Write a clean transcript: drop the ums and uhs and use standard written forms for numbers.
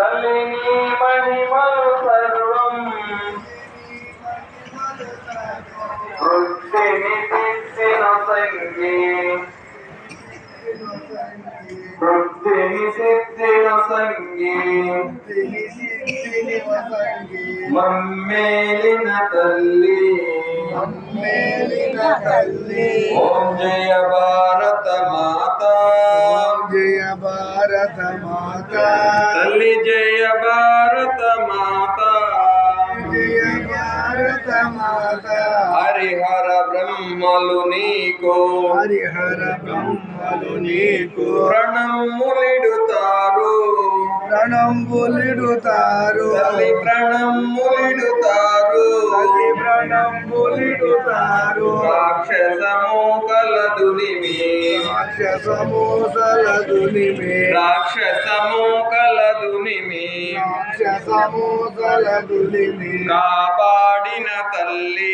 తల్లిని మహిమలు సర్వం వృత్తిని సిద్ధిన సంగి వృత్తిని సిద్ధిన సంగి మమ్మేలిన తల్లి ఓం జయ భారత మాత జయ భారత మాత తల్లి జయ భారత మాత జయ భారత మాత హరిహర బ్రహ్మలు నీకు హరిహర బ్రహ్మలు నీకు ప్రణమ్ములిడుతారు ప్రణంబులిడుతారు తల్లి ప్రణమ్ములిడుతారు తల్లి ప్రణంబులిడుతారు రాక్షసము కలదునిమి రాక్షసము సలదునిమి రాక్షసము కలదునిమి రాక్షసము సలదునిమి కాపాడిన తల్లి